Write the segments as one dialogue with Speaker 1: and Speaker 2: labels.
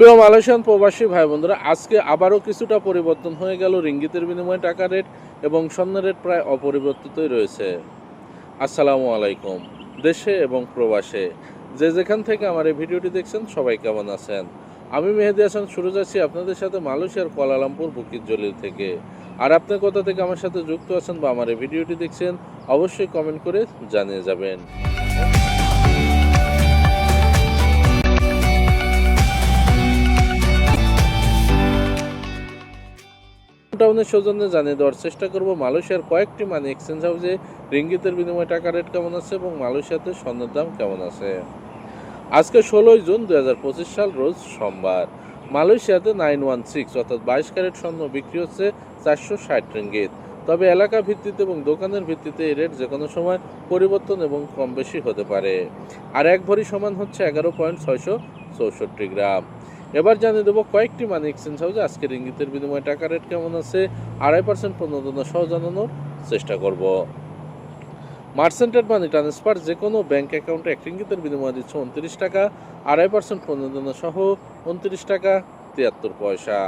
Speaker 1: প্রিয় মালয়েশিয়ান প্রবাসী ভাই বন্ধুরা, আজকে আবারও কিছুটা পরিবর্তন হয়ে গেল। রিঙ্গিতের বিনিময়ে টাকা রেট এবং স্বর্ণের রেট প্রায় অপরিবর্তিতই রয়েছে। আসসালামু আলাইকুম। দেশে এবং প্রবাসে যে যেখান থেকে আমার এই ভিডিওটি দেখছেন, সবাই কেমন আছেন? আমি মেহেদী হাসান শুরু যাচ্ছি আপনাদের সাথে মালয়েশিয়ার কুয়ালালামপুর বুকিত জলিল থেকে। আর আপনি কোথা থেকে আমার সাথে যুক্ত আছেন বা আমার এই ভিডিওটি দেখছেন, অবশ্যই কমেন্ট করে জানিয়ে যাবেন। টাউনের সৌজন্যে জানিয়ে দেওয়ার চেষ্টা করব মালয়েশিয়ার কয়েকটি মানি এক্সচেঞ্জ হাউসে রিঙ্গিতের বিনিময়ে টাকা রেট কেমন আছে এবং মালয়েশিয়াতে স্বর্ণের দাম কেমন আছে। আজকে 16 জুন 2025 সাল, রোজ সোমবার। মালয়েশিয়াতে 916 অর্থাৎ 22 ক্যারেট স্বর্ণ বিক্রি হচ্ছে 460 রিঙ্গিত। তবে এলাকা ভিত্তিতে এবং দোকানের ভিত্তিতে এই রেট যে কোনো সময় পরিবর্তন এবং কম বেশি হতে পারে। আর এক ভরি সমান হচ্ছে 11.664 গ্রাম। এবার জানিয়ে দেবো কয়েকটি মানি এক্সচেঞ্জ হাউসে আজকে রিঙ্গিতের বিনিময়ে টাকা রেট কেমন আছে। 2.5% প্রণোদনা সহ জানানোর চেষ্টা করব। মার্চেন্টেড মানি ট্রান্সফার যে কোনো ব্যাঙ্ক অ্যাকাউন্টে 1 রিঙ্গিতের বিনিময়ে দিচ্ছে 29 টাকা, 2.5% প্রণোদনা সহ 29 টাকা 73 পয়সা।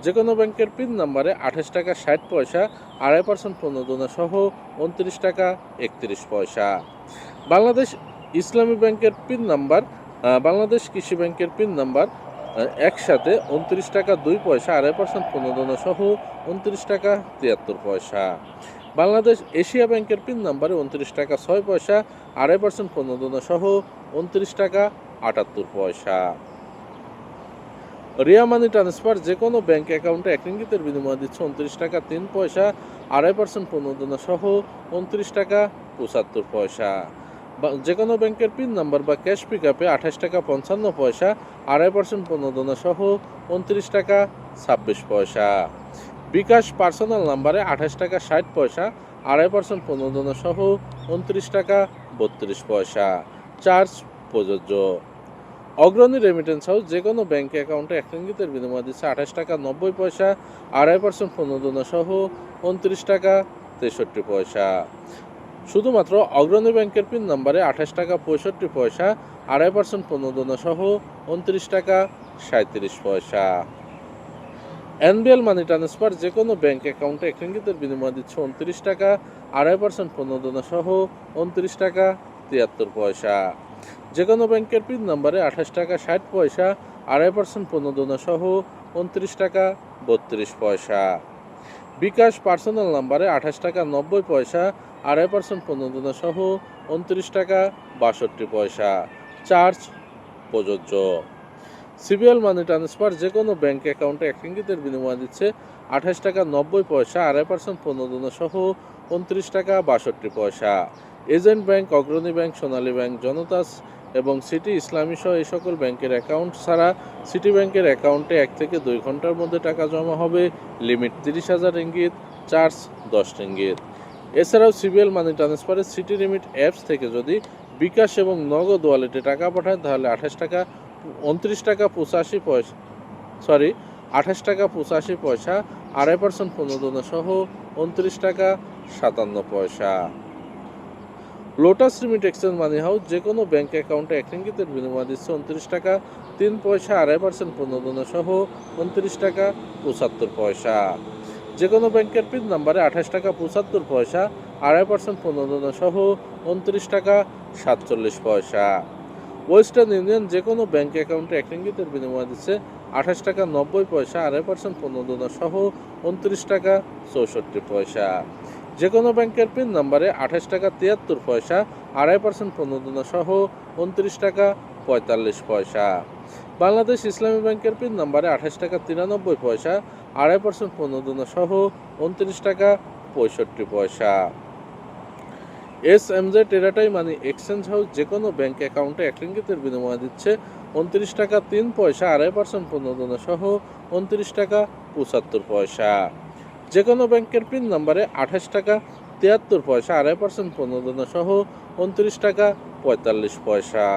Speaker 1: যে কোনো ব্যাংকের পিন নাম্বারে 28 টাকা 60 পয়সা, 2.5% প্রণোদনা সহ 29 টাকা 31 পয়সা। বাংলাদেশ ইসলামী ব্যাংকের পিন নাম্বার, বাংলাদেশ কৃষি ব্যাংকের পিন নাম্বার একসাথে 29 টাকা 2 পয়সা, 2.5% প্রণোদনা সহ 29 টাকা 73 পয়সা। বাংলাদেশ এশিয়া ব্যাংকের পিন নাম্বারে 29 টাকা 6 পয়সা, 2.5% প্রণোদনা সহ 29 টাকা 78 পয়সা। রিয়া মানি ট্রান্সফার যে কোনো ব্যাংক অ্যাকাউন্টে 1 রিঙ্গিতের বিনিময়ে দিচ্ছে 29 টাকা 3 পয়সা, 2.5% প্রণোদনা সহ 29 টাকা 75 পয়সা। যে কোনো ব্যাংকের পিন নাম্বার বা ক্যাশ পিক আপে 28 টাকা 55 পয়সা, 2.5% প্রণোদনা সহ 29 টাকা 26 পয়সা। বিকাশ পার্সোনাল নাম্বারে 28 টাকা 60 পয়সা, 2.5% প্রণোদনা সহ 29 টাকা 32 পয়সা। চার্জ প্রযোজ্য। অগ্রণী রেমিটেন্স হাউস যে কোনো ব্যাংক অ্যাকাউন্টে 1 রিঙ্গিতের বিনিময়ে দিচ্ছে 28 টাকা 90 পয়সা, 2.5% প্রণোদনা সহ 29 টাকা 63 পয়সা। শুধুমাত্র অগ্রণী ব্যাংকের পিন নাম্বারে 28 টাকা 65 পয়সা, 2.5% প্রণোদনা সহ 29 টাকা 37 পয়সা। এনবিএল মানি ট্রান্সফার যে কোনো ব্যাংক অ্যাকাউন্টে 1 রিঙ্গিতের বিনিময়ে দিচ্ছে 29 টাকা, 2.5% প্রণোদনা সহ 29 টাকা 73 পয়সা। যে কোনো ব্যাংকের পিন নাম্বারে 28 টাকা 60 পয়সা, 2.5% প্রণোদনা সহ 29 টাকা 32 পয়সা। বিকাশ পার্সোনাল নাম্বারে 28 টাকা 90 পয়সা, 2.5% প্রণোদনা সহ 29 টাকা 62 পয়সা। চার্জ প্রযোজ্য। সিবিএল মানি ট্রান্সফার যে কোনো ব্যাংক অ্যাকাউন্টে 1 রিঙ্গিতের বিনিময়ে দিচ্ছে 28 টাকা 90 পয়সা, 2.5% প্রণোদনা সহ 29 টাকা 62 পয়সা। এজেন্ট ব্যাংক, অগ্রণী ব্যাংক, সোনালী ব্যাংক, জনতাস এবং সিটি ইসলামী সহ এই সকল ব্যাংকের অ্যাকাউন্ট ছাড়া সিটি ব্যাংকের অ্যাকাউন্টে 1 থেকে 2 ঘন্টার মধ্যে টাকা জমা হবে। Limit 30,000 ringgit, charge 10 ringgit. এছাড়াও সিবিএল মানি ট্রান্সফারের সিটি লিমিট অ্যাপস থেকে যদি বিকাশ এবং নগদ ওয়ালেটে টাকা পাঠায় তাহলে 28 টাকা 85 পয়সা 85 পয়সা, 2.5% প্রণোদনা সহ 29 টাকা 57 পয়সা। লোটাস রিমিট এক্সচেঞ্জ মানি হাউস যে কোনো ব্যাংক অ্যাকাউন্টে 1 রিঙ্গিতের বিনিময়ে দিচ্ছে 29 টাকা 3 পয়সা, 2.5% প্রণোদনা সহ 29 টাকা 75 পয়সা। যে কোনো ব্যাংকের পিন নাম্বারে 28 টাকা 75 পয়সা, 2.5% প্রণোদনা সহ 29 টাকা 47 পয়সা। ওয়েস্টার্ন ইউনিয়ন যে কোনো ব্যাংক অ্যাকাউন্টে 1 রিঙ্গিতের বিনিময়ে দিচ্ছে 28 টাকা 90 পয়সা, 2.5% প্রণোদনা সহ 29 টাকা 64 পয়সা। যে কোনো ব্যাংকের পিন নাম্বারে 28 টাকা 73 পয়সা, 2.5% প্রণোদনা সহ 29 টাকা 45 পয়সা। বাংলাদেশ ইসলামী ব্যাংকের পিন নাম্বারে 28 টাকা 93 পয়সা, 2.5% প্রণোদনা সহ 29 টাকা 65 পয়সা। এসএমজে টেরাটাই মানি এক্সচেঞ্জ হাউস যে কোনো ব্যাংক অ্যাকাউন্টে 1 রিঙ্গিতের বিনিময়ে দিচ্ছে 29 টাকা 3 পয়সা, 2.5% প্রণোদনা সহ 29 টাকা 75 পয়সা। যে কোনো ব্যাংকের পিন নাম্বারে 28 টাকা 73 পয়সা, 2.5% প্রণোদনা সহ 29 টাকা 45 পয়সা।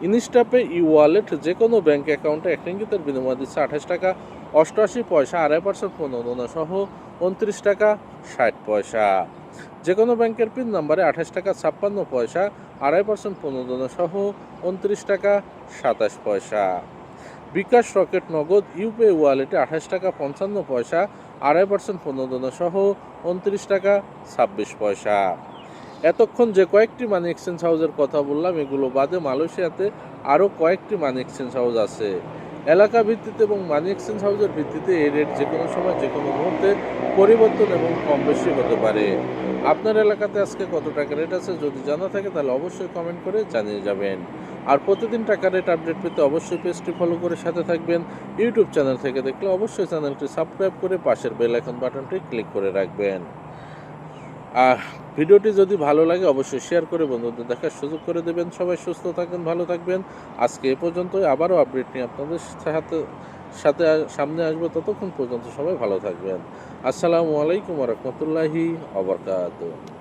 Speaker 1: ইনস্টাপে ই ওয়ালেট যে কোনো ব্যাংক অ্যাকাউন্টে 1 রিঙ্গিতের বিনিময়ে দিচ্ছে 28 টাকা 88 পয়সা, 2.5% প্রণোদনা সহ 29 টাকা 60 পয়সা। যে কোনো ব্যাংকের পিন নাম্বারে 28 টাকা 56 পয়সা, 2.5% প্রণোদনা সহ 29 টাকা 27 পয়সা। বিকাশ, রকেট, নগদ, ইউপিআই ওয়ালেটে 28 টাকা 55 পয়সা, 2.5% প্রণোদনা সহ 29 টাকা 26 পয়সা। এতক্ষণ যে কয়েকটি মানি এক্সচেঞ্জ হাউসের কথা বললাম, এগুলো বাদে মালয়েশিয়াতে আরও কয়েকটি মানি এক্সচেঞ্জ হাউস আছে। এলাকা ভিত্তিতে এবং মানি এক্সচেঞ্জ হাউসের ভিত্তিতে এই রেট যে কোনো সময় যে কোনো মুহূর্তে পরিবর্তন এবং কম বেশি হতে পারে। আপনার এলাকাতে আজকে কত টাকা রেট আছে যদি জানা থাকে তাহলে অবশ্যই কমেন্ট করে জানিয়ে যাবেন। আর প্রতিদিন টাকা রেট আপডেট পেতে অবশ্যই পেজটি ফলো করে সাথে থাকবেন। ইউটিউব চ্যানেল থেকে দেখলে অবশ্যই চ্যানেলটি সাবস্ক্রাইব করে পাশের বেল আইকন বাটনটি ক্লিক করে রাখবেন। আর ভিডিওটি যদি ভালো লাগে অবশ্যই শেয়ার করে বন্ধুদের দেখার সুযোগ করে দেবেন। সবাই সুস্থ থাকবেন, ভালো থাকবেন। আজকে এ পর্যন্তই, আবারও আপডেট নিয়ে আপনাদের সাথে সাথে সামনে আসবো। ততক্ষণ পর্যন্ত সবাই ভালো থাকবেন। আসসালামু আলাইকুম ওয়া রাহমাতুল্লাহি ওয়া বারাকাতুহু।